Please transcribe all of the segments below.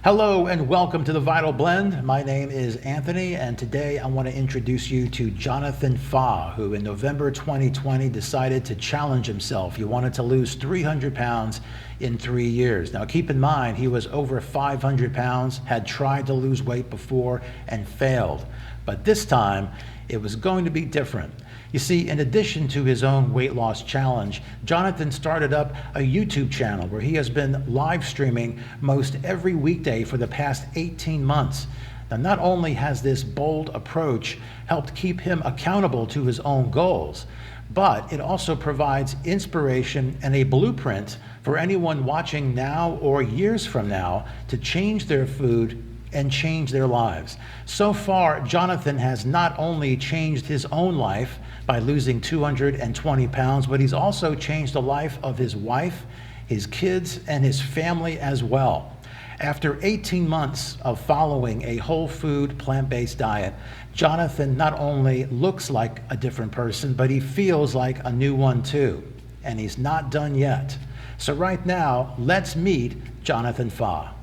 Hello and welcome to the Vital Blend. My name is Anthony, and today I want to introduce you to Jonathan Fa, who in November 2020 decided to challenge himself. He wanted to lose 300 pounds in 3 years. Now, keep in mind, he was over 500 pounds, had tried to lose weight before and failed. But this time, it was going to be different. You see, in addition to his own weight loss challenge, Jonathan started up a YouTube channel where he has been live streaming most every weekday for the past 18 months. Now, not only has this bold approach helped keep him accountable to his own goals, but it also provides inspiration and a blueprint for anyone watching now or years from now to change their food and change their lives. So far, Jonathan has not only changed his own life by losing 220 pounds, but he's also changed the life of his wife, his kids, and his family as well. After 18 months of following a whole food, plant-based diet, Jonathan not only looks like a different person, but he feels like a new one too. And he's not done yet. So right now, let's meet Jonathan Fa.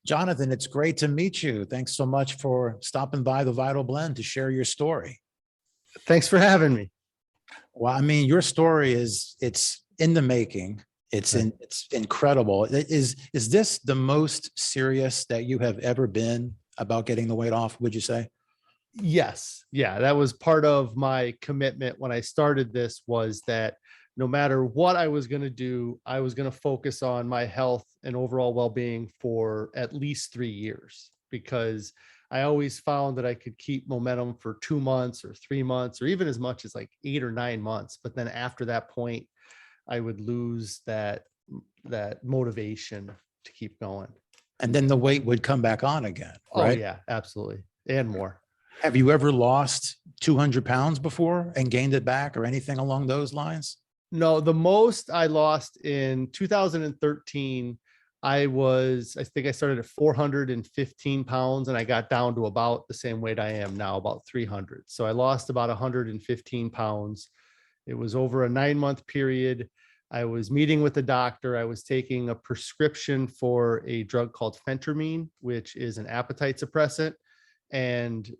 Jonathan, it's great to meet you. Thanks so much for stopping by the Vital Blend to share your story. Thanks for having me. Well, I mean, your story it's in the making. It's incredible. Is this the most serious that you have ever been about getting the weight off, would you say? Yes. Yeah, that was part of my commitment when I started this, was that no matter what I was going to do, I was going to focus on my health and overall well-being for at least 3 years, because I always found that I could keep momentum for 2 months or 3 months, or even as much as like 8 or 9 months. But then after that point, I would lose that motivation to keep going. And then the weight would come back on again, right? Oh yeah, absolutely. And more. Have you ever lost 200 pounds before and gained it back or anything along those lines? No, the most I lost in 2013, I think I started at 415 pounds and I got down to about the same weight I am now, about 300. So I lost about 115 pounds. It was over a 9-month period. I was meeting with the doctor. I was taking a prescription for a drug called phentermine, which is an appetite suppressant. And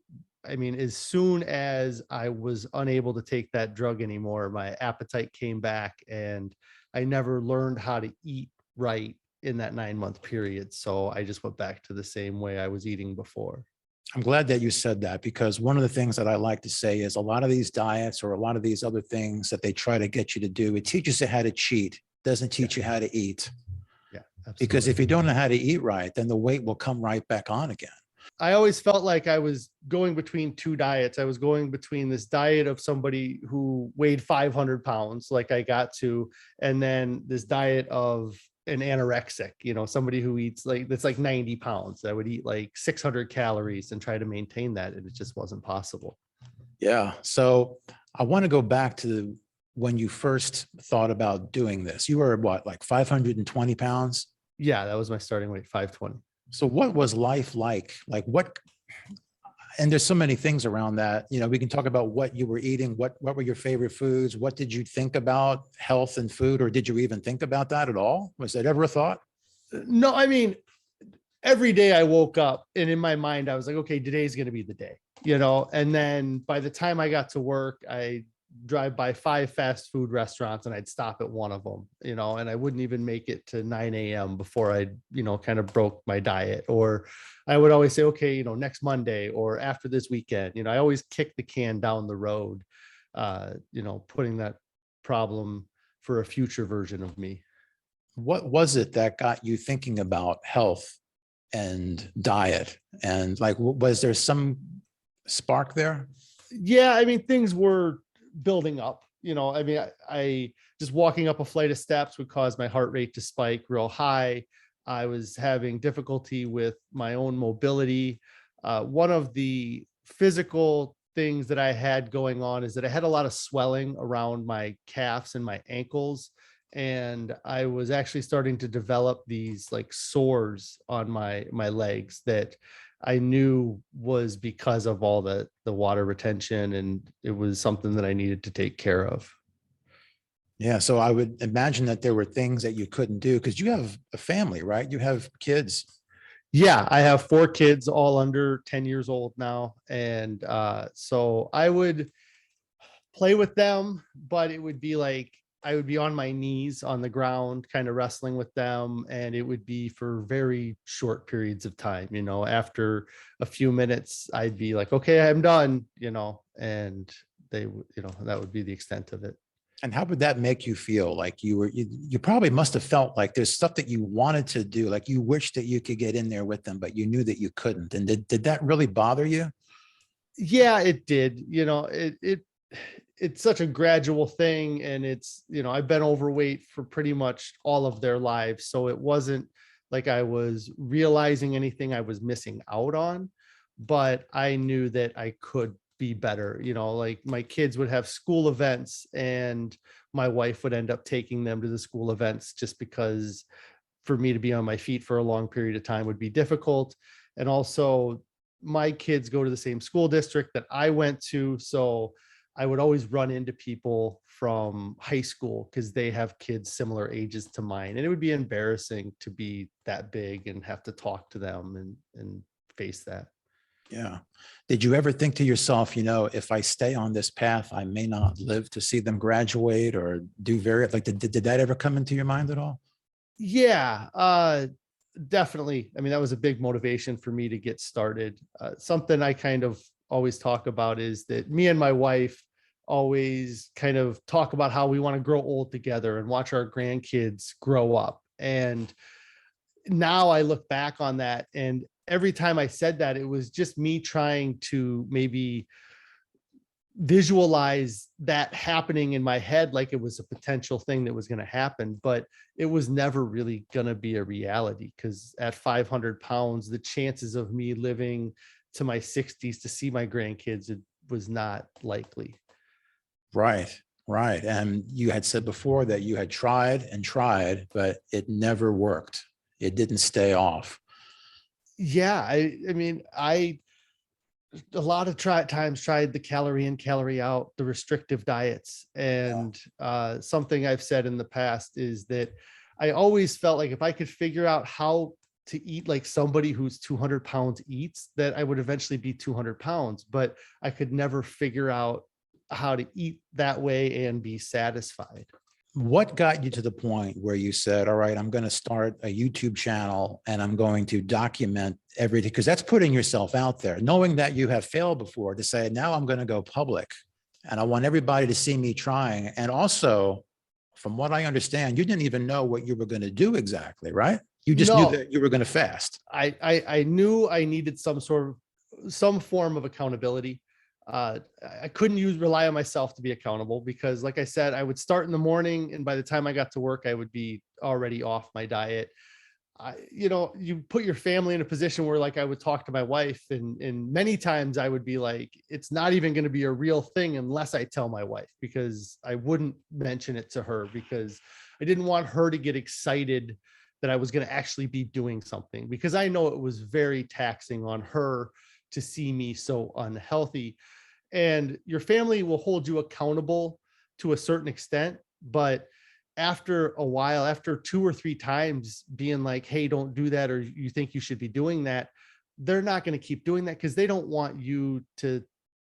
I mean, as soon as I was unable to take that drug anymore, my appetite came back, and I never learned how to eat right in that 9-month period. So I just went back to the same way I was eating before. I'm glad that you said that, because one of the things that I like to say is a lot of these diets or a lot of these other things that they try to get you to do, it teaches you how to cheat, doesn't teach you how to eat. Yeah, absolutely. Because if you don't know how to eat right, then the weight will come right back on again. I always felt like I was going between two diets. I was going between this diet of somebody who weighed 500 pounds, like I got to, and then this diet of an anorexic, somebody who eats that's like 90 pounds. I would eat like 600 calories and try to maintain that. And it just wasn't possible. Yeah. So I want to go back to when you first thought about doing this. You were what, like 520 pounds? Yeah, that was my starting weight, 520. So what was life like? Like what, and there's so many things around that, we can talk about what you were eating, what were your favorite foods? What did you think about health and food, or did you even think about that at all? Was that ever a thought? No, I mean, every day I woke up and in my mind, I was like, okay, today's going to be the day, and then by the time I got to work, I drive by 5 fast food restaurants and I'd stop at one of them, and I wouldn't even make it to 9 a.m. before I, kind of broke my diet. Or I would always say, okay, next Monday or after this weekend, I always kick the can down the road, putting that problem for a future version of me. What was it that got you thinking about health and diet? And like, was there some spark there? Yeah, I mean, things were building up. I just walking up a flight of steps would cause my heart rate to spike real high. I was having difficulty with my own mobility. One of the physical things that I had going on is that I had a lot of swelling around my calves and my ankles. And I was actually starting to develop these like sores on my legs that I knew was because of all the water retention, and it was something that I needed to take care of. Yeah. So I would imagine that there were things that you couldn't do because you have a family, right? You have kids. Yeah, I have 4 kids, all under 10 years old now. And so I would play with them, but it would be like I would be on my knees on the ground, kind of wrestling with them. And it would be for very short periods of time. After a few minutes, I'd be like, okay, I'm done, and they would, that would be the extent of it. And how would that make you feel? Like you probably must have felt like there's stuff that you wanted to do, like you wish that you could get in there with them, but you knew that you couldn't. And did that really bother you? Yeah, it did. It's such a gradual thing, and I've been overweight for pretty much all of their lives, so it wasn't like I was realizing anything I was missing out on, but I knew that I could be better. Like my kids would have school events, and my wife would end up taking them to the school events just because for me to be on my feet for a long period of time would be difficult. And also, my kids go to the same school district that I went to. So I would always run into people from high school because they have kids similar ages to mine. And it would be embarrassing to be that big and have to talk to them and face that. Yeah. Did you ever think to yourself, if I stay on this path, I may not live to see them graduate or do like, did that ever come into your mind at all? Yeah, definitely. I mean, that was a big motivation for me to get started. Something I kind of always talk about is that me and my wife always kind of talk about how we want to grow old together and watch our grandkids grow up. And now I look back on that, and every time I said that, it was just me trying to maybe visualize that happening in my head like it was a potential thing that was going to happen, but it was never really going to be a reality, because at 500 pounds, the chances of me living to my 60s to see my grandkids, it was not likely. Right. Right. And you had said before that you had tried and tried, but it never worked. It didn't stay off. Yeah, I mean, I a lot of times tried the calorie in, calorie out, the restrictive diets. Yeah. And something I've said in the past is that I always felt like if I could figure out how to eat like somebody who's 200 pounds eats, that I would eventually be 200 pounds, but I could never figure out how to eat that way and be satisfied. What got you to the point where you said, all right, I'm going to start a YouTube channel and I'm going to document everything? Because that's putting yourself out there, knowing that you have failed before, to say, now I'm going to go public and I want everybody to see me trying. And also, from what I understand, you didn't even know what you were going to do exactly, right? You just knew No, that you were going to fast. I knew I needed some form of accountability. I couldn't rely on myself to be accountable, because like I said, I would start in the morning, and by the time I got to work, I would be already off my diet. You put your family in a position where, like, I would talk to my wife, and many times I would be like, it's not even going to be a real thing unless I tell my wife, because I wouldn't mention it to her, because I didn't want her to get excited that I was going to actually be doing something, because I know it was very taxing on her to see me so unhealthy. And your family will hold you accountable to a certain extent, but after a while, after 2 or 3 times being like, hey, don't do that, or you think you should be doing that, they're not going to keep doing that, because they don't want you to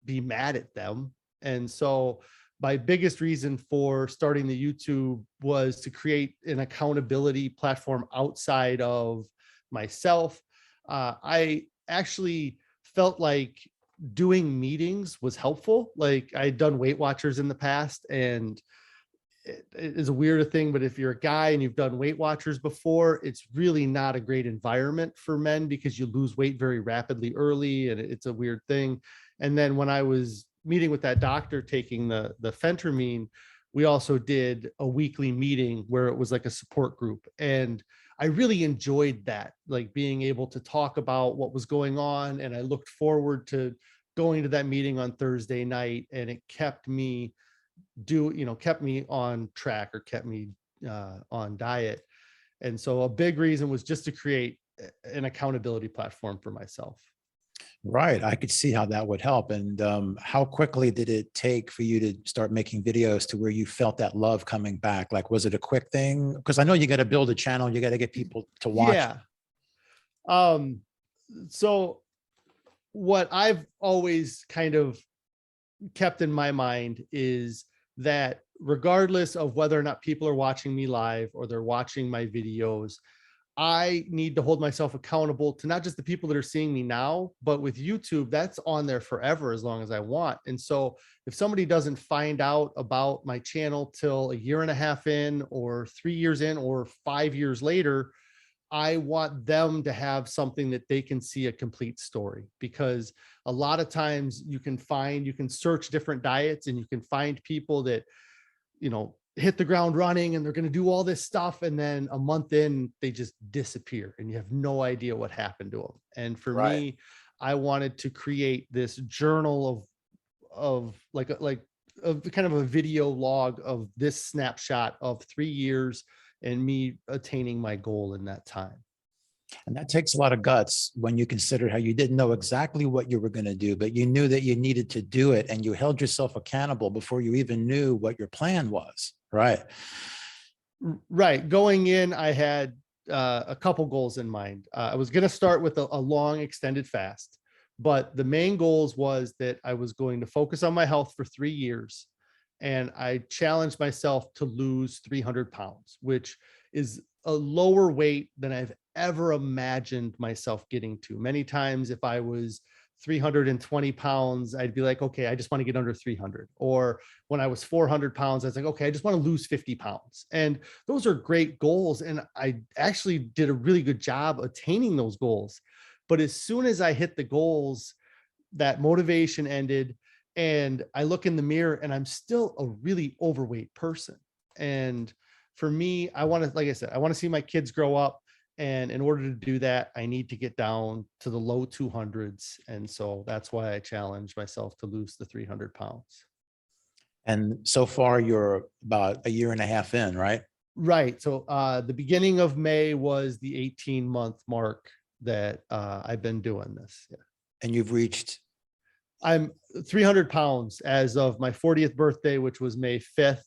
be mad at them. And so my biggest reason for starting the YouTube was to create an accountability platform outside of myself. I actually felt like doing meetings was helpful. Like, I'd done Weight Watchers in the past, and it is a weird thing, but if you're a guy and you've done Weight Watchers before, it's really not a great environment for men, because you lose weight very rapidly early, and it's a weird thing. And then when I was meeting with that doctor taking the phentermine, we also did a weekly meeting where it was like a support group, and I really enjoyed that, like being able to talk about what was going on. And I looked forward to going to that meeting on Thursday night, and it kept me kept me on track, or kept me on diet. And so a big reason was just to create an accountability platform for myself. Right. I could see how that would help. And how quickly did it take for you to start making videos to where you felt that love coming back? Like, was it a quick thing? Because I know you got to build a channel, you got to get people to watch. Yeah. Um, so what I've always kind of kept in my mind is that regardless of whether or not people are watching me live or they're watching my videos, I need to hold myself accountable to not just the people that are seeing me now, but with YouTube, that's on there forever as long as I want. And so if somebody doesn't find out about my channel till a year and a half in, or 3 years in, or 5 years later, I want them to have something that they can see a complete story, because a lot of times you can search different diets and you can find people that, hit the ground running and they're going to do all this stuff. And then a month in, they just disappear and you have no idea what happened to them. And for Right. me, I wanted to create this journal of of kind of a video log of this snapshot of 3 years and me attaining my goal in that time. And that takes a lot of guts when you consider how you didn't know exactly what you were going to do, but you knew that you needed to do it and you held yourself accountable before you even knew what your plan was. Right. Right. Going in, I had a couple goals in mind. I was going to start with a long extended fast, but the main goals was that I was going to focus on my health for 3 years. And I challenged myself to lose 300 pounds, which is a lower weight than I've ever imagined myself getting to. Many times, if I was 320 pounds, I'd be like, okay, I just want to get under 300. Or when I was 400 pounds, I was like, okay, I just want to lose 50 pounds. And those are great goals. And I actually did a really good job attaining those goals. But as soon as I hit the goals, that motivation ended. And I look in the mirror and I'm still a really overweight person. And for me, I want to, like I said, I want to see my kids grow up. And in order to do that, I need to get down to the low 200s. And so that's why I challenged myself to lose the 300 pounds. And so far, you're about a year and a half in, right? Right. So the beginning of May was the 18-month mark that I've been doing this. Yeah. And you've reached. I'm 300 pounds as of my 40th birthday, which was May 5th.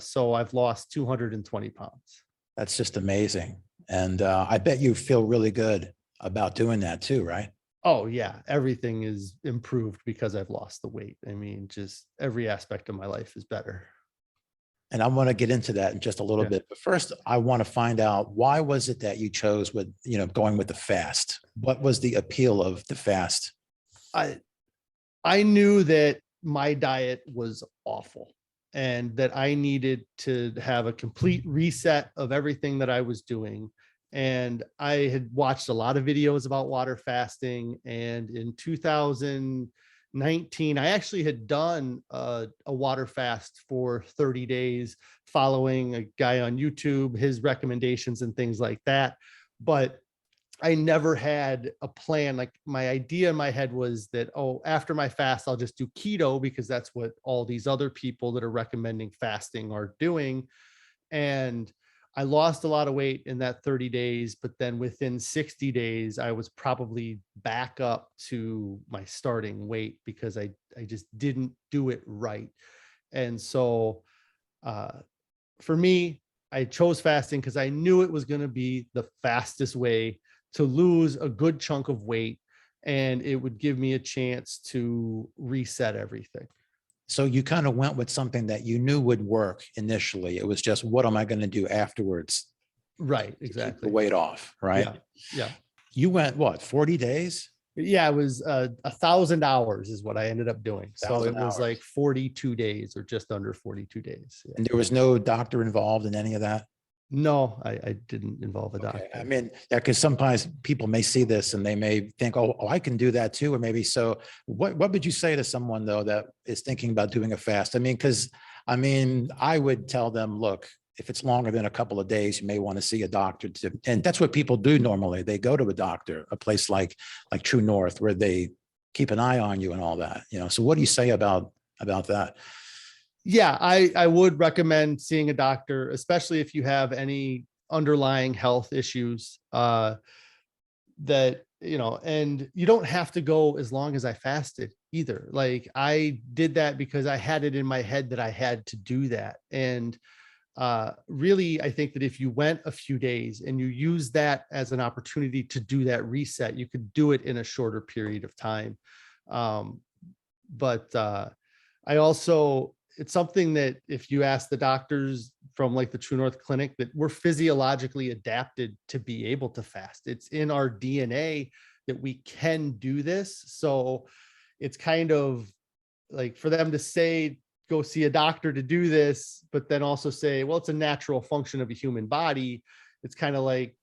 So I've lost 220 pounds. That's just amazing. And I bet you feel really good about doing that too, right? Oh yeah, everything is improved because I've lost the weight. I mean, just every aspect of my life is better. And I want to get into that in just a little Yeah. bit. But first, I want to find out, why was it that you chose going with the fast? What was the appeal of the fast? I knew that my diet was awful and that I needed to have a complete reset of everything that I was doing. And I had watched a lot of videos about water fasting. And in 2019, I actually had done a water fast for 30 days, following a guy on YouTube, his recommendations and things like that. But I never had a plan. Like, my idea in my head was that, oh, after my fast, I'll just do keto because that's what all these other people that are recommending fasting are doing. And I lost a lot of weight in that 30 days, but then within 60 days, I was probably back up to my starting weight because I just didn't do it right. And so for me, I chose fasting because I knew it was going to be the fastest way to lose a good chunk of weight, and it would give me a chance to reset everything. So you kind of went with something that you knew would work initially. It was just, what am I going to do afterwards? Right, To keep exactly. the weight off, right? Yeah, yeah. You went, what, 40 days? Yeah, it was 1,000 hours is what I ended up doing. So 1,000 it was hours. like 42 days or just under 42 days. Yeah. And there was no doctor involved in any of that? No, I didn't involve a Okay. doctor. I mean, yeah, because sometimes people may see this and they may think, oh, I can do that too. Or maybe so. What would you say to someone, though, that is thinking about doing a fast? I mean, I would tell them, look, if it's longer than a couple of days, you may want to see a doctor and that's what people do normally. They go to a doctor, a place like True North, where they keep an eye on you and all that, So what do you say about that? Yeah, I would recommend seeing a doctor, especially if you have any underlying health issues and you don't have to go as long as I fasted either. Like, I did that because I had it in my head that I had to do that. And really, I think that if you went a few days and you use that as an opportunity to do that reset, you could do it in a shorter period of time. Um, but I also, it's something that if you ask the doctors from like the True North Clinic, that we're physiologically adapted to be able to fast. It's in our DNA that we can do this. So it's kind of like for them to say, go see a doctor to do this, but then also say, well, it's a natural function of a human body. It's kind of like,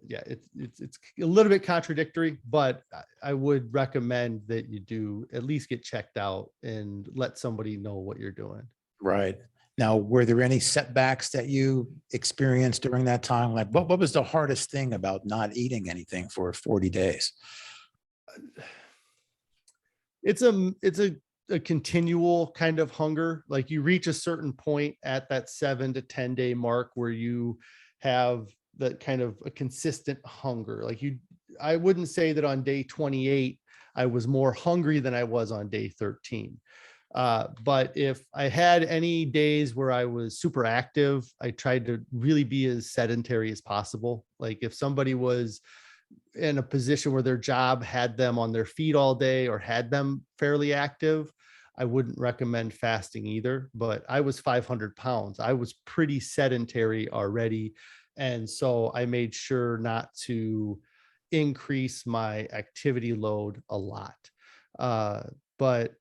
yeah, it's a little bit contradictory, but I would recommend that you do at least get checked out and let somebody know what you're doing. Right. Now, were there any setbacks that you experienced during that time? Like what was the hardest thing about not eating anything for 40 days? It's a continual kind of hunger. Like you reach a certain point at that 7 to 10 day mark where you have that kind of a consistent hunger. Like I wouldn't say that on day 28 I was more hungry than I was on day 13. But if I had any days where I was super active, I tried to really be as sedentary as possible. Like if somebody was in a position where their job had them on their feet all day or had them fairly active, I wouldn't recommend fasting either. But I was 500 pounds. I was pretty sedentary already. And so I made sure not to increase my activity load a lot. But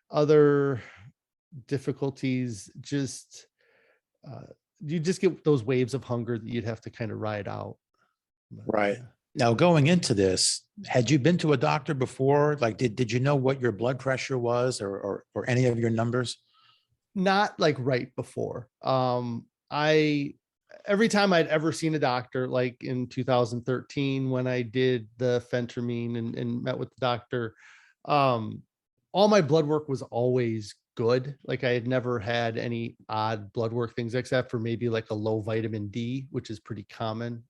other difficulties, just you just get those waves of hunger that you'd have to kind of ride out. But, Right. yeah. Now, going into this, had you been to a doctor before? Like, did you know what your blood pressure was or any of your numbers? Not like right before. I every time I'd ever seen a doctor, like in 2013 when I did the phentermine and met with the doctor, um, all my blood work was always good. Like I had never had any odd blood work things except for maybe like a low vitamin D, which is pretty common.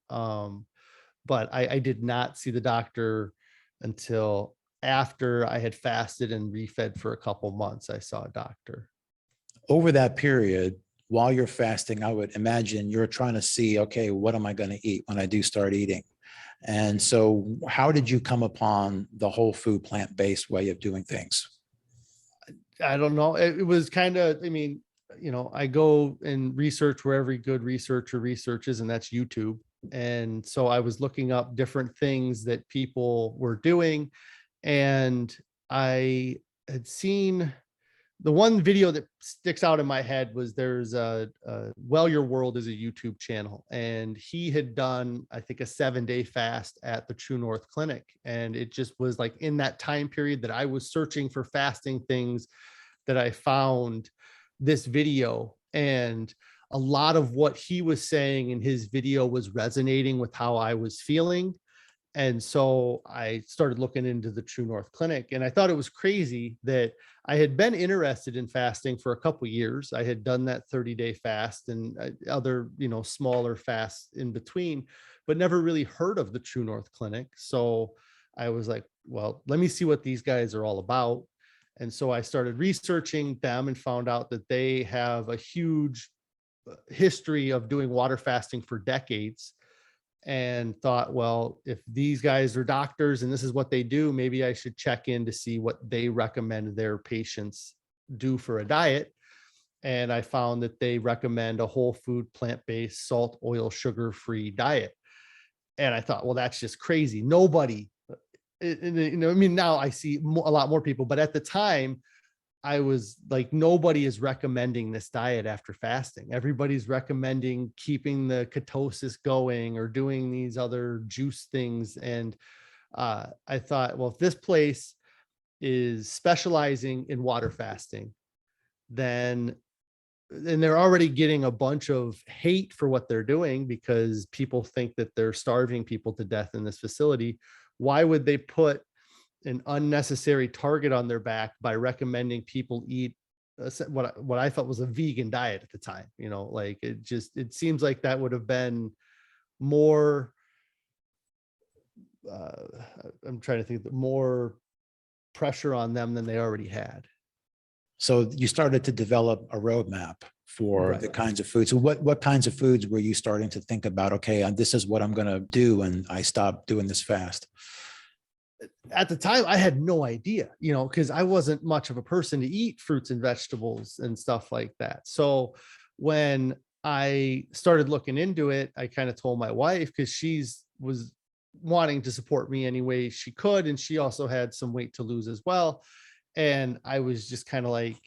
But I did not see the doctor until after I had fasted and refed for a couple months. I saw a doctor. Over that period, while you're fasting, I would imagine you're trying to see, okay, what am I going to eat when I do start eating? And so, how did you come upon the whole food plant-based way of doing things? I don't know. It was kind of, I mean, I go and research where every good researcher researches, and that's YouTube. And so I was looking up different things that people were doing. And I had seen the one video that sticks out in my head was there's Well Your World is a YouTube channel, and he had done, I think, a 7-day fast at the True North Clinic. And it just was like in that time period that I was searching for fasting things that I found this video. And a lot of what he was saying in his video was resonating with how I was feeling. And so I started looking into the True North Clinic, and I thought it was crazy that I had been interested in fasting for a couple of years. I had done that 30-day fast and other, smaller fasts in between, but never really heard of the True North Clinic. So I was like, well, let me see what these guys are all about. And so I started researching them and found out that they have a huge history of doing water fasting for decades, and thought, well, if these guys are doctors and this is what they do, maybe I should check in to see what they recommend their patients do for a diet. And I found that they recommend a whole food, plant-based, salt, oil, sugar-free diet. And I thought, well, that's just crazy. Nobody, I mean, now I see a lot more people, but at the time, I was like, nobody is recommending this diet after fasting. Everybody's recommending keeping the ketosis going or doing these other juice things. And I thought, well, if this place is specializing in water fasting, then and they're already getting a bunch of hate for what they're doing because people think that they're starving people to death in this facility. Why would they put an unnecessary target on their back by recommending people eat what I felt was a vegan diet at the time? Like it seems like that would have been more, I'm trying to think, more pressure on them than they already had. So you started to develop a roadmap for Right. the kinds of foods. So what kinds of foods were you starting to think about? Okay, this is what I'm going to do when I stop doing this fast. At the time, I had no idea, because I wasn't much of a person to eat fruits and vegetables and stuff like that. So when I started looking into it, I kind of told my wife, because was wanting to support me any way she could, and she also had some weight to lose as well. And I was just kind of like,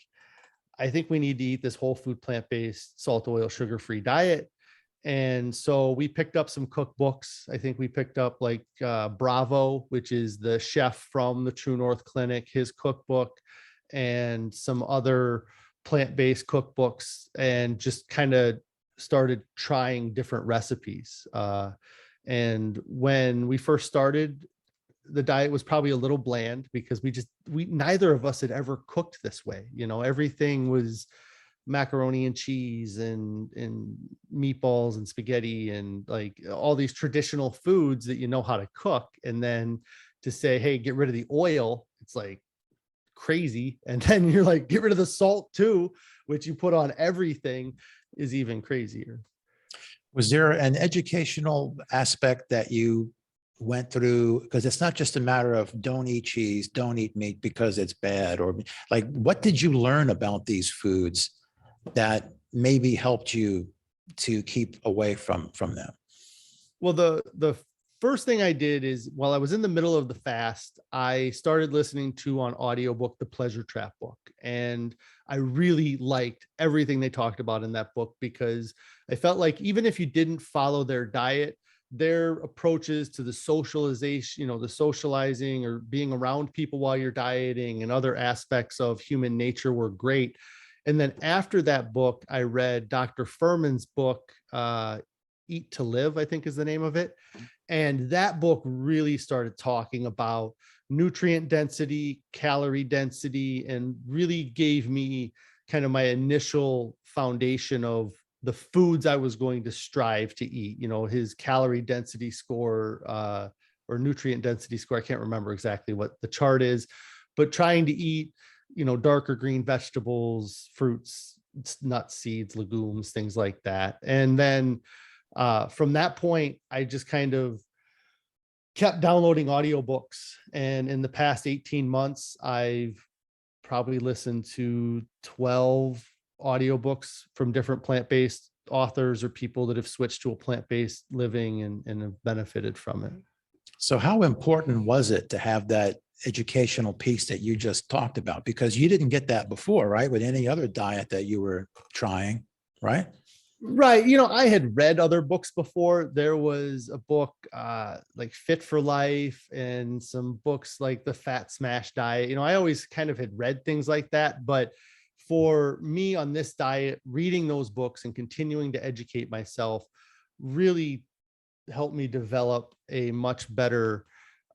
I think we need to eat this whole food, plant-based, salt, oil, sugar-free diet. And so we picked up some cookbooks. I think we picked up like Bravo, which is the chef from the True North Clinic, his cookbook, and some other plant-based cookbooks, and just kind of started trying different recipes. And when we first started, the diet was probably a little bland, because we neither of us had ever cooked this way. Everything was macaroni and cheese and meatballs and spaghetti and like all these traditional foods that how to cook. And then to say, hey, get rid of the oil, it's like crazy. And then you're like, get rid of the salt too, which you put on everything, is even crazier. Was there an educational aspect that you went through? Because it's not just a matter of don't eat cheese, don't eat meat because it's bad, or like, what did you learn about these foods that maybe helped you to keep away from them? Well, the first thing I did is, while I was in the middle of the fast, I started listening to on audiobook, the Pleasure Trap book. And I really liked everything they talked about in that book, because I felt like even if you didn't follow their diet, their approaches to the socialization, the socializing or being around people while you're dieting and other aspects of human nature were great. And then after that book, I read Dr. Furman's book, Eat to Live, I think is the name of it. And that book really started talking about nutrient density, calorie density, and really gave me kind of my initial foundation of the foods I was going to strive to eat. His calorie density score, or nutrient density score, I can't remember exactly what the chart is, but trying to eat, darker green vegetables, fruits, nuts, seeds, legumes, things like that. And then from that point, I just kind of kept downloading audiobooks. And in the past 18 months, I've probably listened to 12 audiobooks from different plant-based authors or people that have switched to a plant-based living and have benefited from it. So how important was it to have that educational piece that you just talked about? Because you didn't get that before, right? With any other diet that you were trying, right? Right. I had read other books before. There was a book like Fit for Life, and some books like the Fat Smash Diet. I always kind of had read things like that. But for me on this diet, reading those books and continuing to educate myself really helped me develop a much better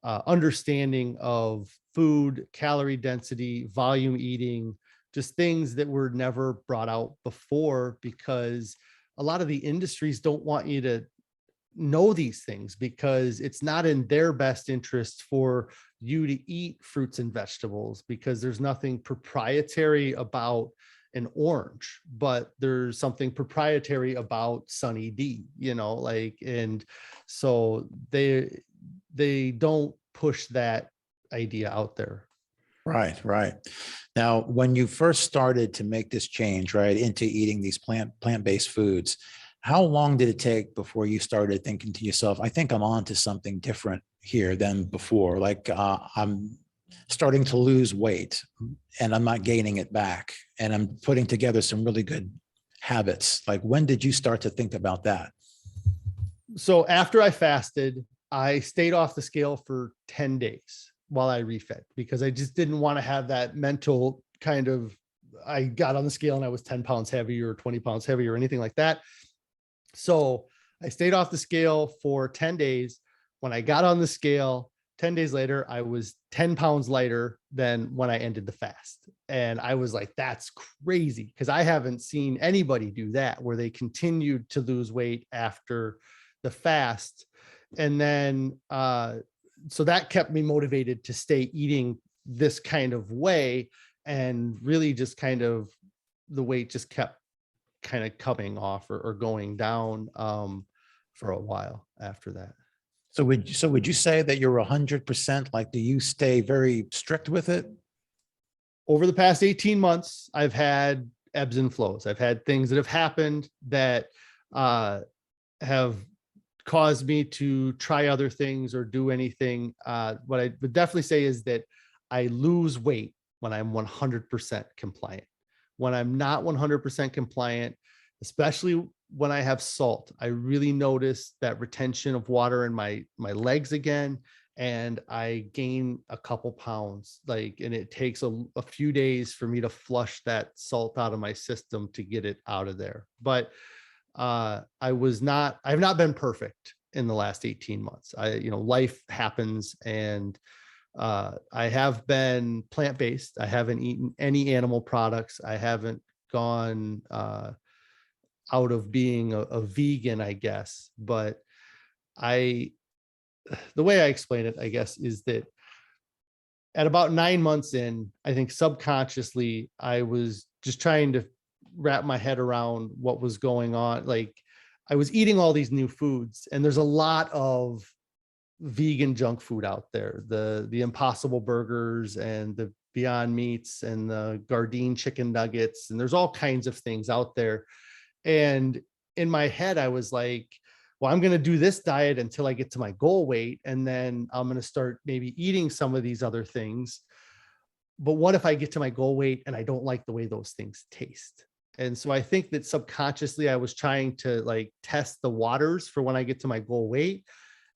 understanding of food, calorie density, volume eating, just things that were never brought out before, because a lot of the industries don't want you to know these things, because it's not in their best interest for you to eat fruits and vegetables, because there's nothing proprietary about an orange, but there's something proprietary about Sunny D, and so they don't push that idea out there. Right, right. Now, when you first started to make this change, right, into eating these plant-based foods, how long did it take before you started thinking to yourself, I think I'm on to something different here than before? Like I'm starting to lose weight and I'm not gaining it back, and I'm putting together some really good habits. Like, when did you start to think about that? So after I fasted, I stayed off the scale for 10 days while I refed, because I just didn't want to have that mental kind of, I got on the scale and I was 10 pounds heavier or 20 pounds heavier or anything like that. So I stayed off the scale for 10 days. When I got on the scale 10 days later, I was 10 pounds lighter than when I ended the fast. And I was like, that's crazy, because I haven't seen anybody do that, where they continued to lose weight after the fast. And then, so that kept me motivated to stay eating this kind of way. and really just kind of the weight just kept kind of coming off or going down for a while after that. So would you say that you're 100%? Like, do you stay very strict with it? Over the past 18 months, I've had ebbs and flows. I've had things that have happened that have caused me to try other things or do anything. What I would definitely say is that I lose weight when I'm 100% compliant. When I'm not 100% compliant, especially when I have salt, I really notice that retention of water in my legs again, and I gain a couple pounds. Like, and it takes a few days for me to flush that salt out of my system to get it out of there. But I've not been perfect in the last 18 months. Life happens, and I have been plant-based. I haven't eaten any animal products. I haven't gone out of being a vegan, I guess. But the way I explain it, I guess, is that at about 9 months in, I think subconsciously, I was just trying to wrap my head around what was going on. Like, I was eating all these new foods, and there's a lot of vegan junk food out there, the Impossible Burgers and the Beyond Meats and the Gardein chicken nuggets, and there's all kinds of things out there. And in my head, I was like, well, I'm going to do this diet until I get to my goal weight, and then I'm going to start maybe eating some of these other things. But what if I get to my goal weight and I don't like the way those things taste? And so I think that subconsciously I was trying to like test the waters for when I get to my goal weight.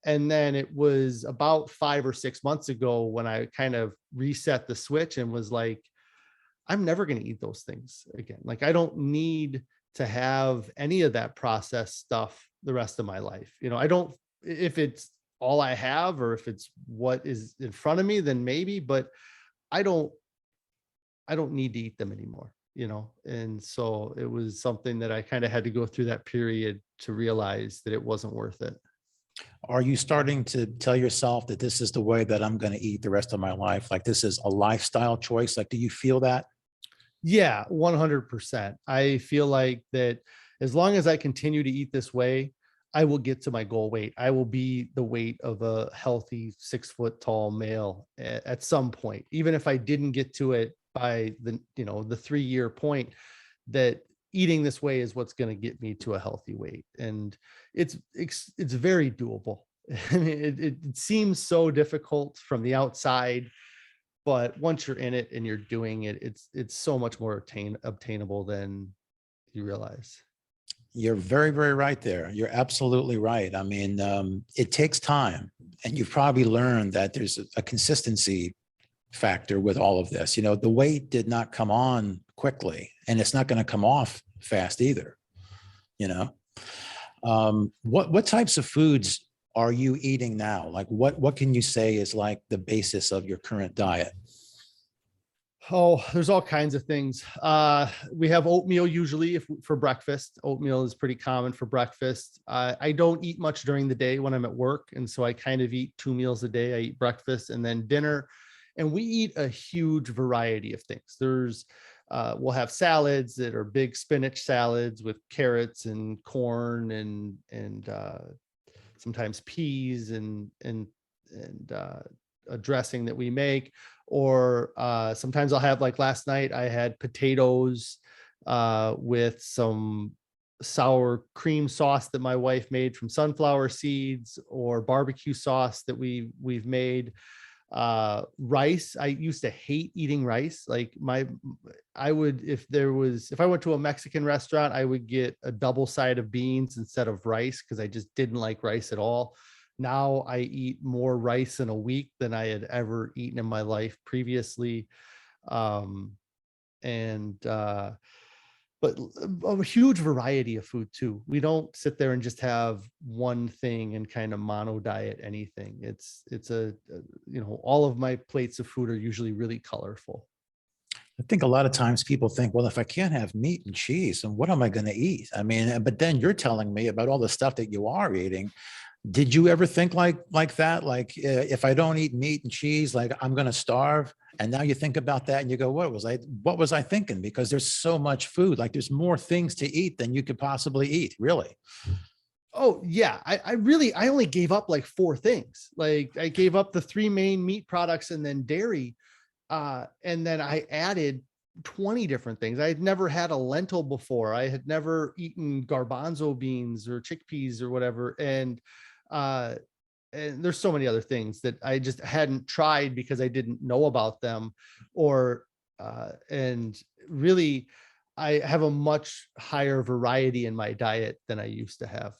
And then it was about 5 or 6 months ago when I kind of reset the switch and was like, I'm never going to eat those things again. Like, I don't need to have any of that processed stuff the rest of my life. I don't, if it's all I have or if it's what is in front of me, then maybe, but I don't need to eat them anymore, And so it was something that I kind of had to go through that period to realize that it wasn't worth it. Are you starting to tell yourself that this is the way that I'm going to eat the rest of my life? Like, this is a lifestyle choice? Like, do you feel that? Yeah, 100%. I feel like that as long as I continue to eat this way, I will get to my goal weight. I will be the weight of a healthy 6 foot tall male at some point, even if I didn't get to it by the 3-year point. That eating this way is what's going to get me to a healthy weight, and it's very doable. I mean, it seems so difficult from the outside, but once you're in it and you're doing it, it's so much more obtainable than you realize. You're very, very right there. You're absolutely right. I mean, it takes time, and you've probably learned that there's a consistency factor with all of this. The weight did not come on quickly, and it's not going to come off fast either. What types of foods are you eating now? Like, what can you say is like the basis of your current diet? Oh, there's all kinds of things. We have oatmeal usually for breakfast. Oatmeal is pretty common for breakfast. I don't eat much during the day when I'm at work, and so I kind of eat 2 meals a day. I eat breakfast and then dinner, and we eat a huge variety of things. We'll have salads that are big spinach salads with carrots and corn and sometimes peas and a dressing that we make. Or sometimes I'll have, like last night, I had potatoes with some sour cream sauce that my wife made from sunflower seeds, or barbecue sauce that we've made. Rice. I used to hate eating rice. Like, if I went to a Mexican restaurant, I would get a double side of beans instead of rice because I just didn't like rice at all. Now I eat more rice in a week than I had ever eaten in my life previously. But a huge variety of food too. We don't sit there and just have one thing and kind of mono diet anything. It's all of my plates of food are usually really colorful. I think a lot of times people think, well, if I can't have meat and cheese, then what am I going to eat? I mean, but then you're telling me about all the stuff that you are eating. Did you ever think like that? Like, if I don't eat meat and cheese, like, I'm going to starve? And now you think about that and you go, what was I thinking? Because there's so much food, like there's more things to eat than you could possibly eat, really. Oh yeah. I only gave up like 4 things. Like I gave up the 3 main meat products and then dairy. And then I added 20 different things. I had never had a lentil before. I had never eaten garbanzo beans or chickpeas or whatever. Uh, and there's so many other things that I just hadn't tried because I didn't know about them, or and really I have a much higher variety in my diet than I used to have.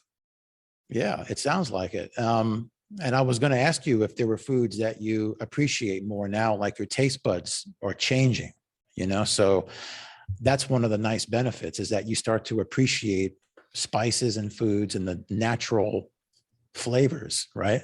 Yeah, it sounds like it. And I was going to ask you if there were foods that you appreciate more now, like your taste buds are changing, so that's one of the nice benefits is that you start to appreciate spices and foods and the natural flavors, right?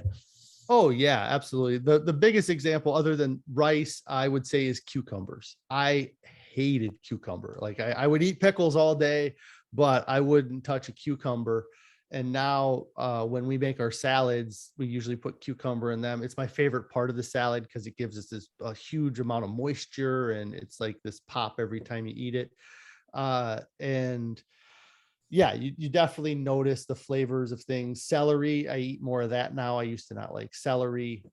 Oh yeah, absolutely. The biggest example other than rice, I would say, is cucumbers. I hated cucumber. Like I would eat pickles all day, but I wouldn't touch a cucumber. And now when we make our salads, we usually put cucumber in them. It's my favorite part of the salad because it gives us this a huge amount of moisture and it's like this pop every time you eat it. And yeah, you definitely notice the flavors of things. Celery, I eat more of that now. I used to not like celery.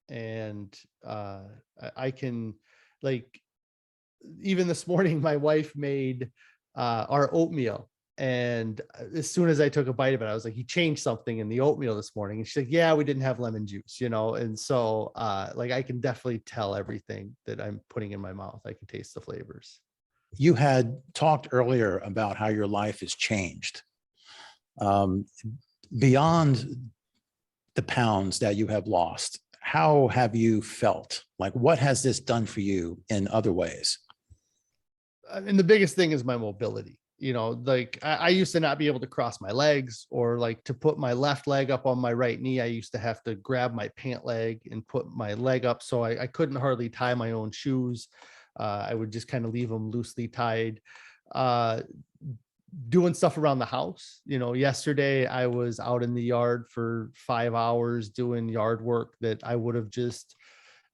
And I can, like, even this morning, my wife made our oatmeal. And as soon as I took a bite of it, I was like, "You changed something in the oatmeal this morning." And she's like, "Yeah, we didn't have lemon juice, you know?" And so like I can definitely tell everything that I'm putting in my mouth. I can taste the flavors. You had talked earlier about how your life has changed. Um, Beyond the pounds that you have lost, how have you felt? Like, what has this done for you in other ways? I mean, the biggest thing is my mobility. You know, like I used to not be able to cross my legs, or like to put my left leg up on my right knee. I used to have to grab my pant leg and put my leg up. So I couldn't hardly tie my own shoes. I would just kind of leave them loosely tied. Uh, Doing stuff around the house. You know, yesterday I was out in the yard for 5 hours doing yard work that I would have just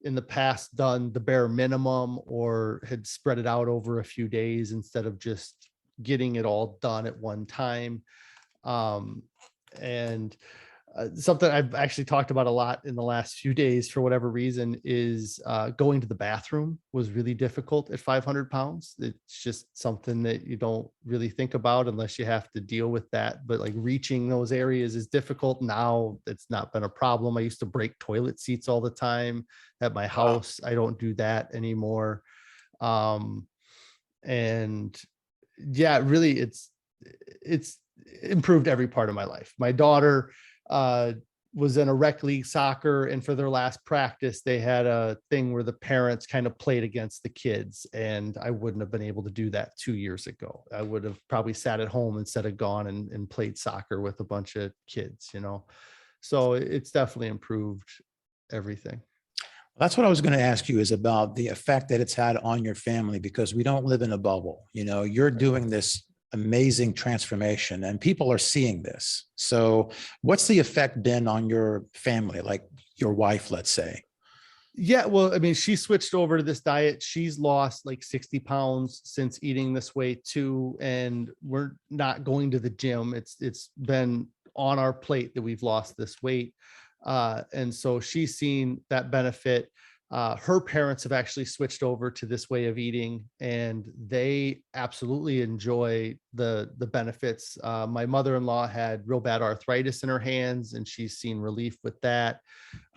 in the past done the bare minimum or had spread it out over a few days instead of just getting it all done at one time. Um, and Something I've actually talked about a lot in the last few days for whatever reason is going to the bathroom was really difficult at 500 pounds. It's just something that you don't really think about unless you have to deal with that. But like reaching those areas is difficult. Now it's not been a problem. I used to break toilet seats all the time at my Wow. house. I don't do that anymore. Um, and yeah, really it's improved every part of my life. My daughter uh was in a rec league soccer, and for their last practice they had a thing where the parents kind of played against the kids, and I wouldn't have been able to do that 2 years ago. I would have probably sat at home instead of gone and played soccer with a bunch of kids, you know. So it's definitely improved everything. That's what I was going to ask you is about the effect that it's had on your family, because we don't live in a bubble. You're doing this amazing transformation and people are seeing this. So what's the effect been on your family, like your wife, let's say? Yeah, well, I mean, she switched over to this diet. She's lost like 60 pounds since eating this way too. And we're not going to the gym. It's been on our plate that we've lost this weight. And so she's seen that benefit. Her parents have actually switched over to this way of eating, and they absolutely enjoy the benefits. My mother-in-law had real bad arthritis in her hands, and she's seen relief with that.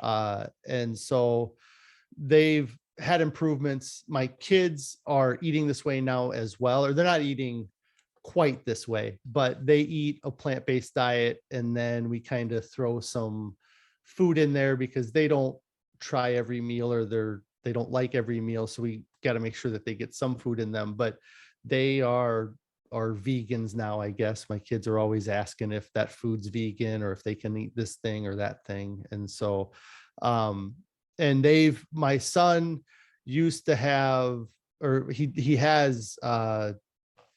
And so they've had improvements. My kids are eating this way now as well, or they're not eating quite this way, but they eat a plant-based diet. And then we kind of throw some food in there because they don't try every meal, or they don't like every meal. So we got to make sure that they get some food in them, but they are vegans now. I guess my kids are always asking if that food's vegan or if they can eat this thing or that thing. And so and my son used to have, or he has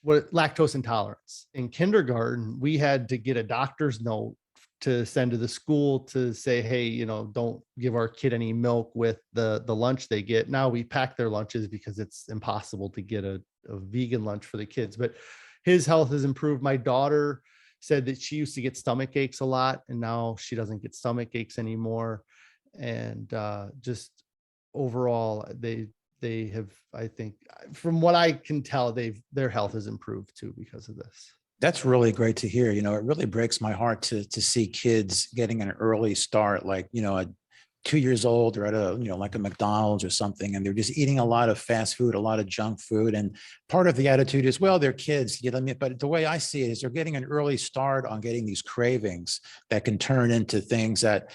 what lactose intolerance. In kindergarten we had to get a doctor's note to send to the school to say, hey, you know, don't give our kid any milk with the lunch they get. Now we pack their lunches because it's impossible to get a vegan lunch for the kids, but his health has improved. My daughter said that she used to get stomach aches a lot, and now she doesn't get stomach aches anymore. And just overall, they have, I think, from what I can tell, their health has improved too because of this. That's really great to hear. You know, it really breaks my heart to see kids getting an early start, like, you know, at 2 years old or at a, you know, like a McDonald's or something, and they're just eating a lot of fast food, a lot of junk food. And part of the attitude is, well, they're kids, you know what I mean? But the way I see it is they're getting an early start on getting these cravings that can turn into things that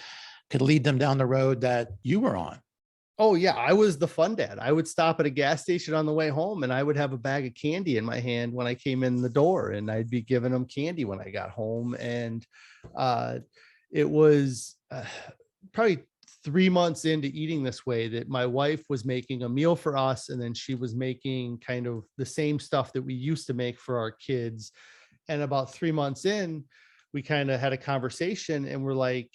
could lead them down the road that you were on. Oh yeah, I was the fun dad. I would stop at a gas station on the way home and I would have a bag of candy in my hand when I came in the door, and I'd be giving them candy when I got home. And uh, it was probably 3 months into eating this way that my wife was making a meal for us, and then she was making kind of the same stuff that we used to make for our kids. And about 3 months in, we kind of had a conversation and we're like,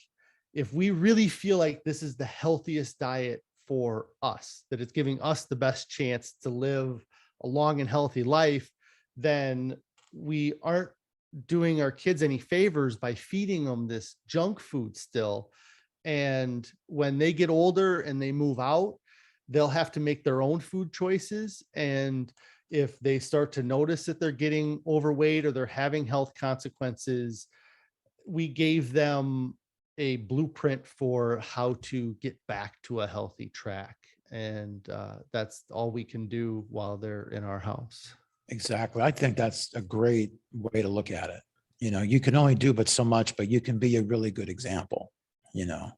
if we really feel like this is the healthiest diet for us, that it's giving us the best chance to live a long and healthy life, then we aren't doing our kids any favors by feeding them this junk food still. And when they get older and they move out, they'll have to make their own food choices. And if they start to notice that they're getting overweight or they're having health consequences, we gave them a blueprint for how to get back to a healthy track. And that's all we can do while they're in our house. Exactly. I think that's a great way to look at it. You know, you can only do but so much, but you can be a really good example, you know.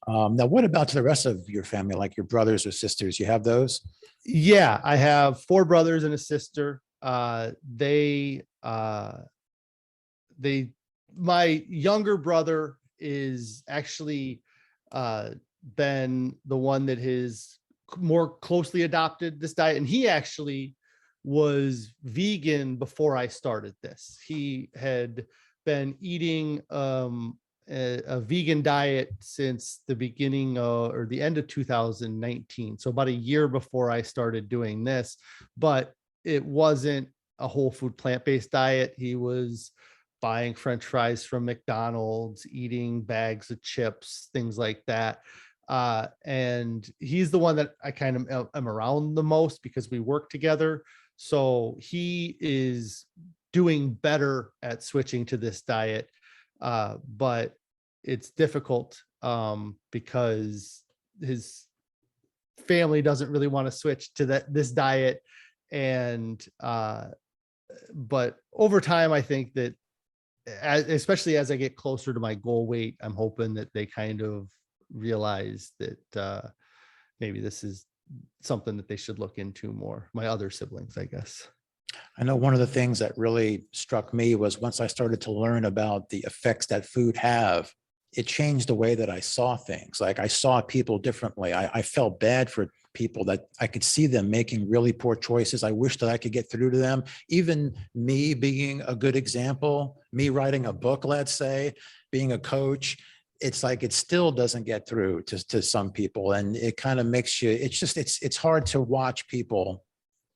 Now, what about to the rest of your family, like your brothers or sisters? You have those? Yeah, I have 4 brothers and a sister. They my younger brother is actually been the one that has more closely adopted this diet, and he actually was vegan before I started this. He had been eating a vegan diet since the beginning or the end of 2019, so about a year before I started doing this. But it wasn't a whole food plant-based diet. He was buying French fries from McDonald's, eating bags of chips, things like that. And he's the one that I kind of am around the most because we work together. So he is doing better at switching to this diet. But it's difficult because his family doesn't really want to switch to this diet. And but over time, I think that especially as I get closer to my goal weight, I'm hoping that they kind of realize that maybe this is something that they should look into more. My other siblings, I guess. I know one of the things that really struck me was once I started to learn about the effects that food have, it changed the way that I saw things. Like I saw people differently. I felt bad for people that I could see them making really poor choices. I wish that I could get through to them. Even me being a good example, me writing a book, let's say, being a coach, it's like it still doesn't get through to some people. And it kind of makes you, it's hard to watch people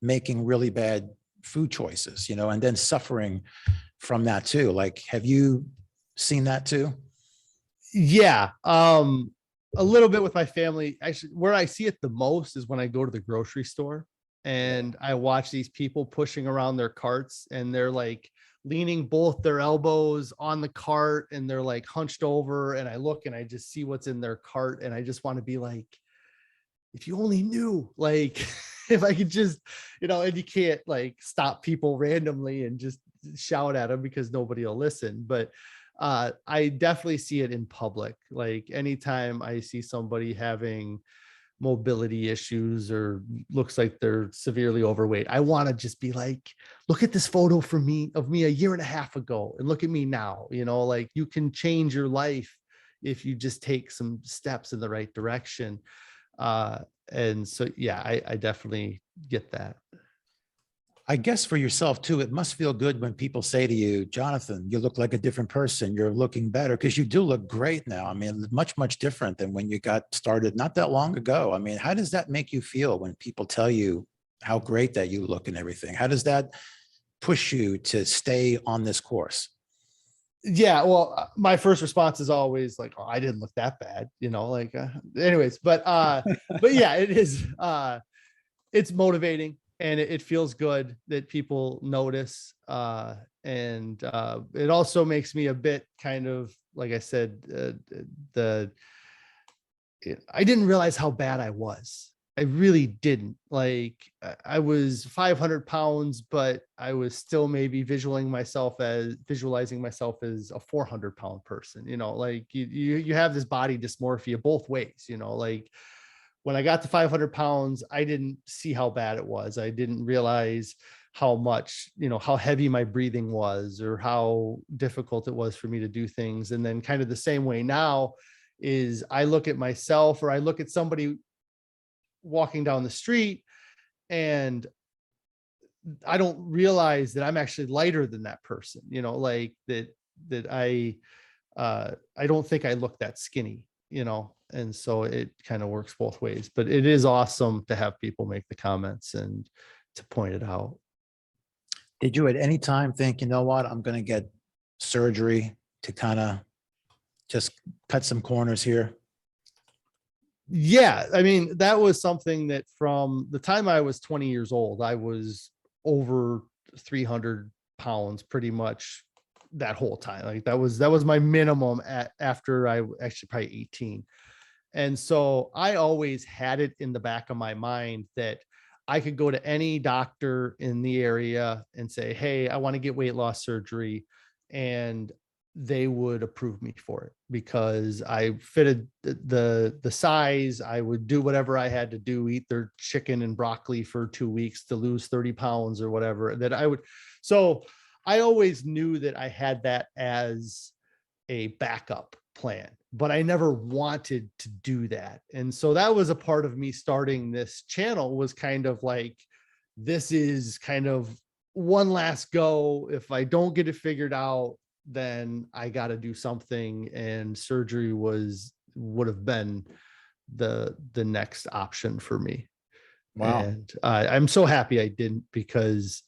making really bad food choices, you know, and then suffering from that too. Like, have you seen that too? Yeah. A little bit with my family. Actually, where I see it the most is when I go to the grocery store and I watch these people pushing around their carts, and they're like leaning both their elbows on the cart and they're like hunched over, and I look and I just see what's in their cart, and I just want to be like, if you only knew, like if I could just, you know. And you can't like stop people randomly and just shout at them because nobody will listen. But I definitely see it in public. Like anytime I see somebody having mobility issues or looks like they're severely overweight, I want to just be like, look at this photo of me a year and a half ago and look at me now. You know, like you can change your life if you just take some steps in the right direction. And so, yeah, I definitely get that. I guess for yourself too, it must feel good when people say to you, Jonathan, you look like a different person. You're looking better because you do look great now. I mean, much, much different than when you got started not that long ago. I mean, how does that make you feel when people tell you how great that you look and everything? How does that push you to stay on this course? Yeah, well, my first response is always like, oh, I didn't look that bad, like, anyways, but yeah, it is, it's motivating, and it feels good that people notice. And it also makes me a bit kind of, like I said, the I didn't realize how bad I was. I really didn't. Like, I was 500 pounds, but I was still maybe visualizing myself as a 400-pound person. Like, you have this body dysmorphia both ways. Like, when I got to 500 pounds, I didn't see how bad it was. I didn't realize how much, how heavy my breathing was, or how difficult it was for me to do things. And then kind of the same way now is I look at myself, or I look at somebody walking down the street, and I don't realize that I'm actually lighter than that person, like that I don't think I look that skinny, and so it kind of works both ways. But it is awesome to have people make the comments and to point it out. Did you at any time think, you know what, I'm going to get surgery to kind of just cut some corners here? Yeah, I mean, that was something that from the time I was 20 years old, I was over 300 pounds pretty much that whole time. Like, that was my minimum after I actually probably 18. And so I always had it in the back of my mind that I could go to any doctor in the area and say, hey, I want to get weight loss surgery, and they would approve me for it because I fitted the size. I would do whatever I had to do, eat their chicken and broccoli for 2 weeks to lose 30 pounds or whatever that I would. So I always knew that I had that as a backup plan, but I never wanted to do that. And so that was a part of me starting this channel, was kind of like, this is kind of one last go. If I don't get it figured out, then I got to do something. And surgery would have been the next option for me. Wow. And I'm so happy I didn't, because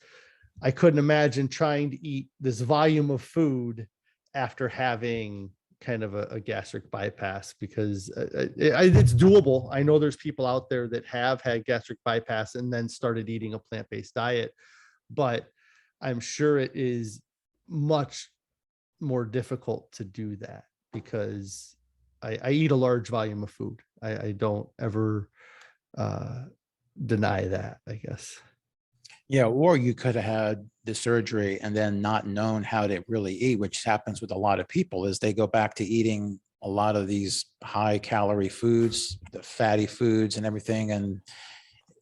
I couldn't imagine trying to eat this volume of food after having kind of a gastric bypass, because it's doable. I know there's people out there that have had gastric bypass and then started eating a plant-based diet, but I'm sure it is much more difficult to do that, because I eat a large volume of food. I don't ever deny that, I guess. Yeah, or you could have had the surgery and then not known how to really eat, which happens with a lot of people, is they go back to eating a lot of these high calorie foods, the fatty foods and everything. And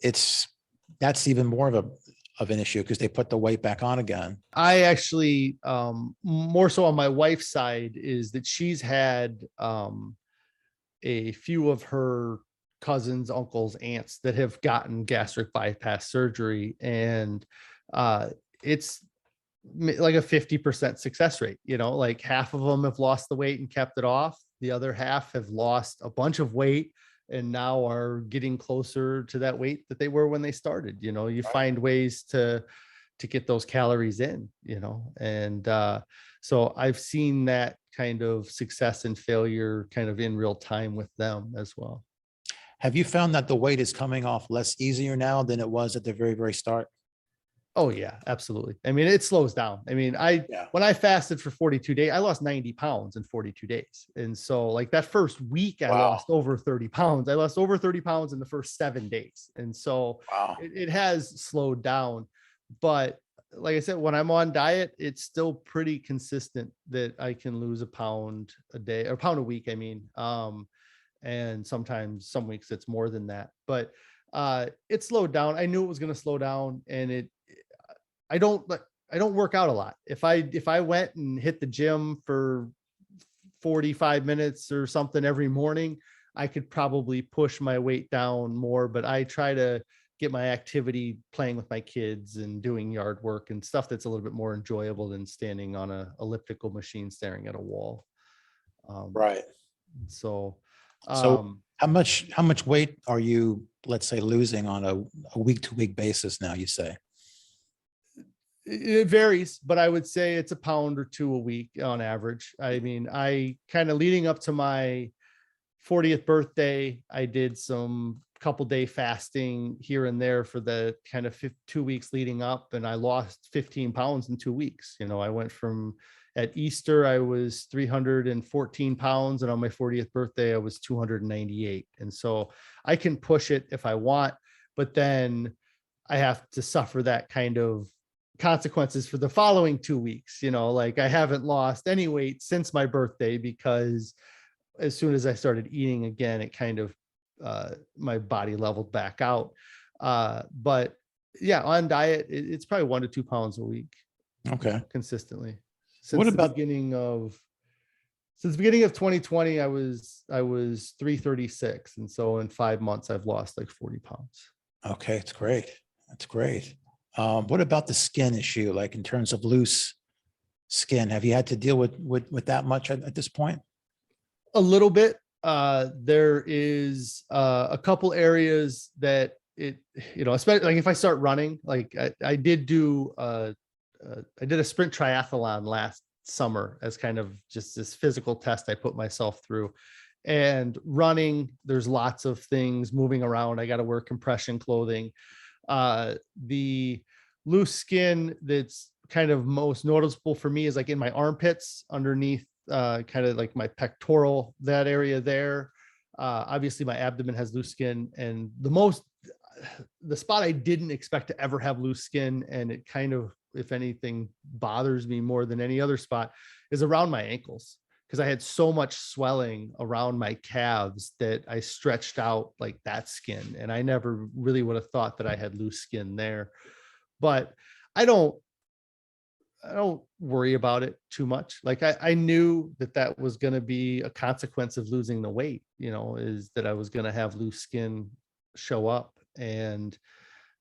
that's even more of an issue because they put the weight back on again. I actually, more so on my wife's side, is that she's had a few of her cousins, uncles, aunts that have gotten gastric bypass surgery, and it's like a 50% success rate. Like, half of them have lost the weight and kept it off. The other half have lost a bunch of weight and now are getting closer to that weight that they were when they started. You find ways to get those calories in, and so I've seen that kind of success and failure kind of in real time with them as well. Have you found that the weight is coming off less easier now than it was at the very, very start? Oh yeah, absolutely. I mean, it slows down. I mean, Yeah. when I fasted for 42 days, I lost 90 pounds in 42 days. And so, like, that first week, I Wow. lost over 30 pounds. I lost over 30 pounds in the first 7 days. And so Wow. it has slowed down. But like I said, when I'm on diet, it's still pretty consistent that I can lose a pound a day, or a pound a week. I mean, and sometimes some weeks it's more than that, but it slowed down. I knew it was going to slow down, and I don't work out a lot. If I went and hit the gym for 45 minutes or something every morning, I could probably push my weight down more, but I try to get my activity playing with my kids and doing yard work and stuff that's a little bit more enjoyable than standing on a elliptical machine staring at a wall. Um, Right. so, So um, how much weight are you, let's say, losing on a week to week basis now, you say? it varies, but I would say it's a pound or two a week on average. I mean, I kind of leading up to my 40th birthday, I did some couple day fasting here and there for the kind of 2 weeks leading up, and I lost 15 pounds in 2 weeks. You know, I went from at Easter, I was 314 pounds, and on my 40th birthday, I was 298. And so I can push it if I want, but then I have to suffer that kind of consequences for the following 2 weeks. You know, like I haven't lost any weight since my birthday because as soon as I started eating again, it kind of my body leveled back out. But yeah, on diet, it's probably 1 to 2 pounds a week Okay. consistently What since the about, beginning of 2020. I was 336, and so in 5 months I've lost like 40 pounds. okay, it's great. That's great. What about the skin issue, like in terms of loose skin? Have you had to deal with that much at this point? A little bit. There is a couple areas that it, you know, especially like if I start running, like I did do, I did a sprint triathlon last summer as kind of just this physical test I put myself through. And running, there's lots of things moving around. I got to wear compression clothing. The loose skin that's kind of most noticeable for me is like in my armpits underneath kind of like my pectoral, that area there. Obviously my abdomen has loose skin, and the spot I didn't expect to ever have loose skin, and it kind of, if anything, bothers me more than any other spot, is around my ankles, because I had so much swelling around my calves that I stretched out like that skin, and I never really would have thought that I had loose skin there. But I don't worry about it too much. Like I knew that that was going to be a consequence of losing the weight, you know, is that I was going to have loose skin show up. And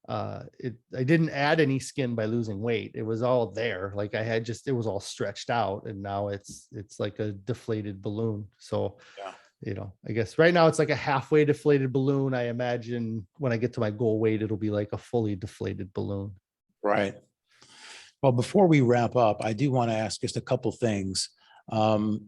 I didn't add any skin by losing weight. It was all there. Like I had just, it was all stretched out, and now it's like a deflated balloon. So, Yeah. you know, I guess right now it's like a halfway deflated balloon. I imagine when I get to my goal weight, it'll be like a fully deflated balloon. Right. Well, before we wrap up, I do want to ask just a couple things.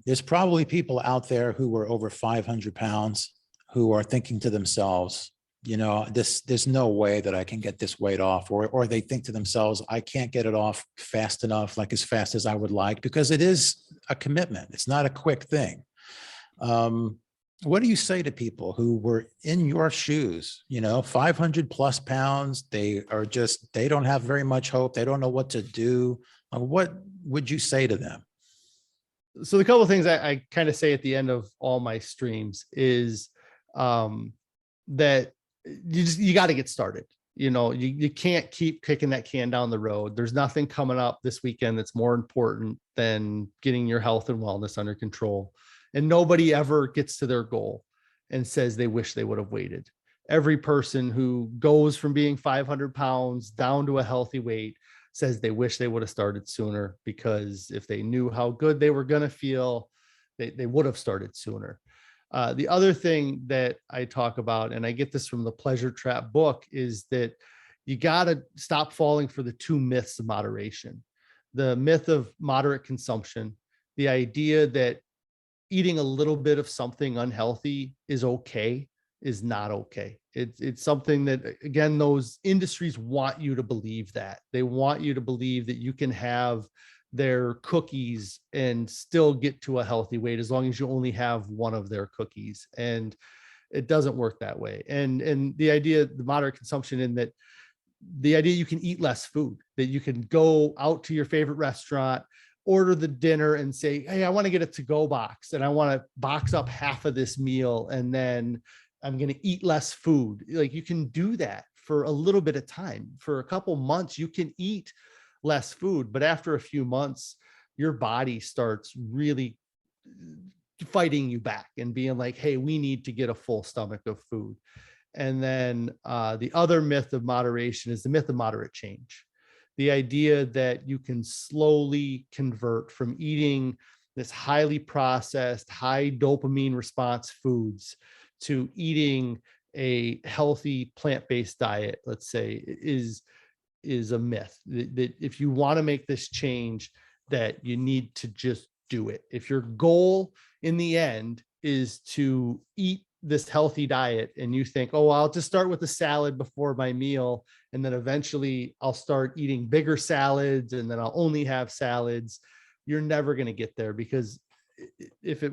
There's probably people out there who were over 500 pounds who are thinking to themselves, you know, there's no way that I can get this weight off, or they think to themselves, I can't get it off fast enough, like as fast as I would like, because it is a commitment. It's not a quick thing. What do you say to people who were in your shoes, you know, 500 plus pounds? They don't have very much hope. They don't know what to do. What would you say to them? So the couple of things I kind of say at the end of all my streams is that you got to get started. You know, you can't keep kicking that can down the road. There's nothing coming up this weekend that's more important than getting your health and wellness under control. And nobody ever gets to their goal and says they wish they would have waited. Every person who goes from being 500 pounds down to a healthy weight says they wish they would have started sooner, because if they knew how good they were going to feel, they would have started sooner. The other thing that I talk about, and I get this from the Pleasure Trap book, is that you got to stop falling for the two myths of moderation. The myth of moderate consumption, the idea that eating a little bit of something unhealthy is okay, is not okay. It's something that, again, those industries want you to believe that. They want you to believe that you can have their cookies and still get to a healthy weight as long as you only have one of their cookies. And it doesn't work that way. And the idea, the moderate consumption, in that the idea you can eat less food, that you can go out to your favorite restaurant, order the dinner and say, hey, I want to get a to-go box, and I want to box up half of this meal, and then I'm going to eat less food. Like, you can do that for a little bit of time. For a couple months, you can eat less food, but after a few months, your body starts really fighting you back and being like, hey, we need to get a full stomach of food. And then the other myth of moderation is the myth of moderate change. The idea that you can slowly convert from eating this highly processed, high dopamine response foods to eating a healthy plant-based diet, let's say, is a myth. That if you want to make this change, that you need to just do it. If your goal in the end is to eat this healthy diet and you think, oh, I'll just start with a salad before my meal, and then eventually I'll start eating bigger salads, and then I'll only have salads, you're never going to get there, because if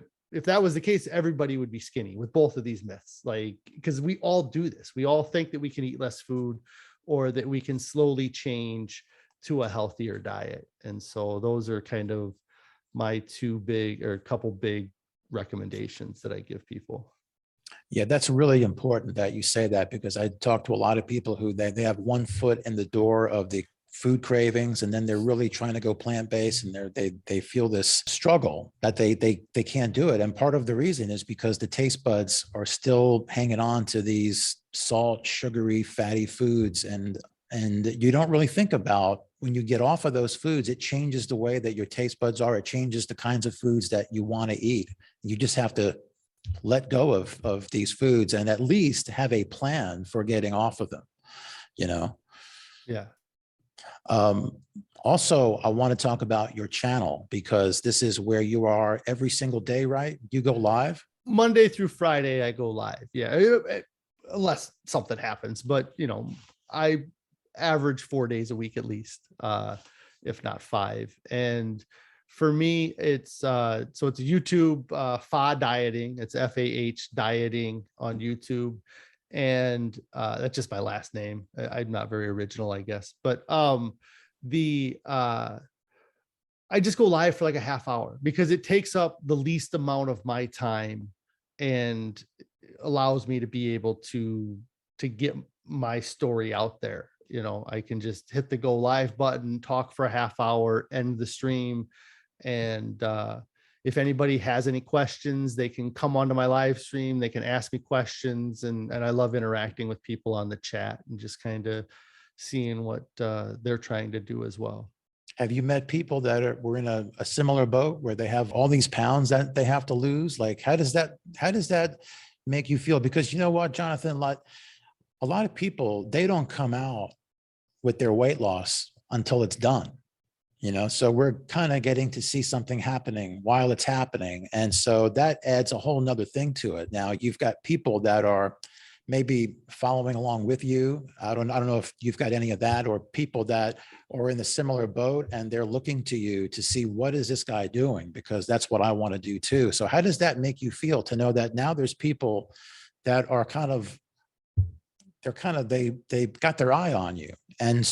that was the case, everybody would be skinny with both of these myths. Like, because we all do this. We all think that we can eat less food, or that we can slowly change to a healthier diet. And so those are kind of my couple big recommendations that I give people. Yeah, that's really important that you say that, because I talk to a lot of people who they have one foot in the door of the food cravings, and then they're really trying to go plant-based, and they feel this struggle that they can't do it. And part of the reason is because the taste buds are still hanging on to these salt, sugary, fatty foods, and you don't really think about, when you get off of those foods, it changes the way that your taste buds are. It changes the kinds of foods that you want to eat. You just have to let go of these foods and at least have a plan for getting off of them, you know? Yeah. Also, I want to talk about your channel, because this is where you are every single day, right? You go live? Monday through Friday, I go live. Yeah. Unless something happens, but I average 4 days a week at least, if not 5. And for me, it's so it's YouTube, FA dieting. It's FAH dieting on YouTube. And that's just my last name. I'm not very original, I guess. But I just go live for like a half hour, because it takes up the least amount of my time and allows me to be able to get my story out there. I can just hit the go live button, talk for a half hour, end the stream. And if anybody has any questions, they can come onto my live stream. They can ask me questions. And I love interacting with people on the chat and just kind of seeing what they're trying to do as well. Have you met people that were in a similar boat, where they have all these pounds that they have to lose? Like, how does that make you feel? Because you know what, Jonathan, like, a lot of people, they don't come out with their weight loss until it's done. So we're kind of getting to see something happening while it's happening. And so that adds a whole nother thing to it. Now you've got people that are maybe following along with you. I don't know if you've got any of that, or people that are in a similar boat and they're looking to you to see, what is this guy doing? Because that's what I want to do too. So how does that make you feel to know that now there's people that are they've got their eye on you? And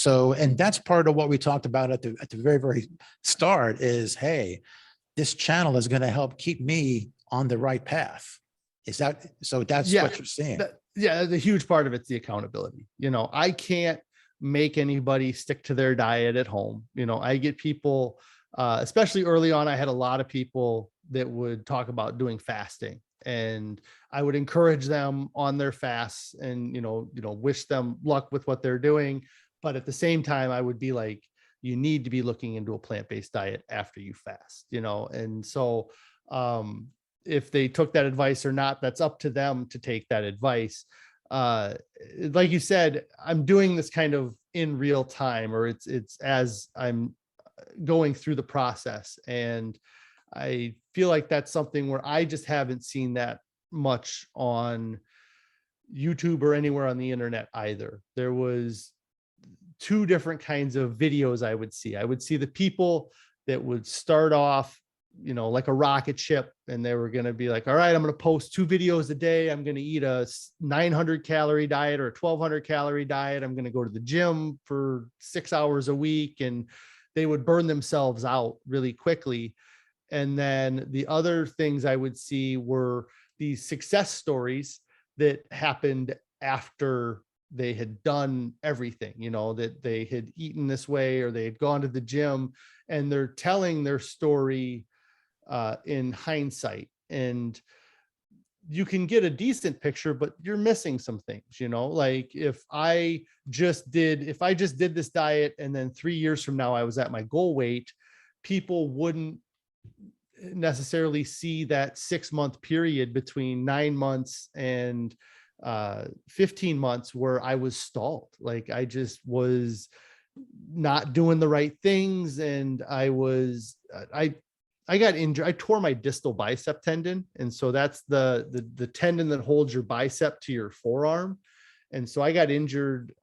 that's part of what we talked about at the very, very start is, hey, this channel is going to help keep me on the right path. Is that, so that's what you're seeing? The huge part of it's the accountability. I can't make anybody stick to their diet at home. I get people, especially early on, I had a lot of people that would talk about doing fasting, and I would encourage them on their fasts and, wish them luck with what they're doing. But at the same time, I would be like, you need to be looking into a plant-based diet after you fast, And so, if they took that advice or not, that's up to them to take that advice. Like you said, I'm doing this kind of in real time, or it's as I'm going through the process. And I feel like that's something where I just haven't seen that much on YouTube or anywhere on the internet either. There was 2 different kinds of videos I would see. I would see the people that would start off, like a rocket ship, and they were going to be like, all right, I'm going to post 2 videos a day. I'm going to eat a 900 calorie diet or a 1200 calorie diet. I'm going to go to the gym for 6 hours a week. And they would burn themselves out really quickly. And then the other things I would see were these success stories that happened after they had done everything, that they had eaten this way, or they had gone to the gym, and they're telling their story in hindsight. And you can get a decent picture, but you're missing some things, like if I just did this diet and then 3 years from now I was at my goal weight, people wouldn't necessarily see that 6-month period between 9 months and 15 months where I was stalled. Like I just was not doing the right things. And I got injured. I tore my distal bicep tendon. And so that's the tendon that holds your bicep to your forearm. And so I got injured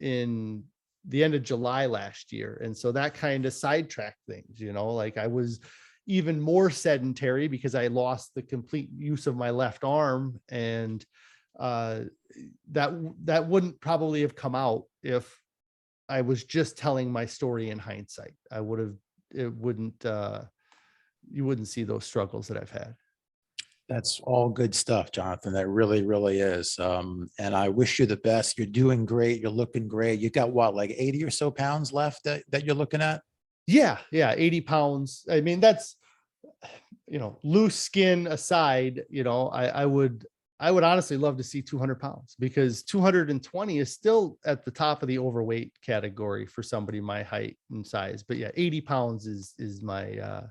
in the end of July last year. And so that kind of sidetracked things, like I was even more sedentary because I lost the complete use of my left arm. And that wouldn't probably have come out if I was just telling my story in hindsight. You wouldn't see those struggles that I've had. That's all good stuff, Jonathan. That really, really is. And I wish you the best. You're doing great. You're looking great. You got what, like 80 or so pounds left that you're looking at? Yeah. 80 pounds. I mean, that's, loose skin aside, I would honestly love to see 200 pounds, because 220 is still at the top of the overweight category for somebody my height and size. But yeah, 80 pounds is my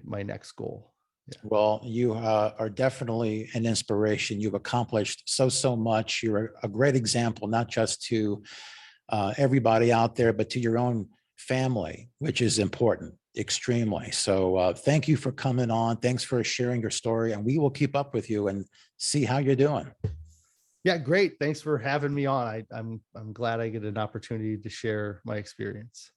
next goal. Yeah. Well, you are definitely an inspiration. You've accomplished so much. You're a great example, not just to everybody out there, but to your own family, which is important, extremely. So thank you for coming on. Thanks for sharing your story, and we will keep up with you and see how you're doing. Yeah, great. Thanks for having me on. I'm glad I get an opportunity to share my experience.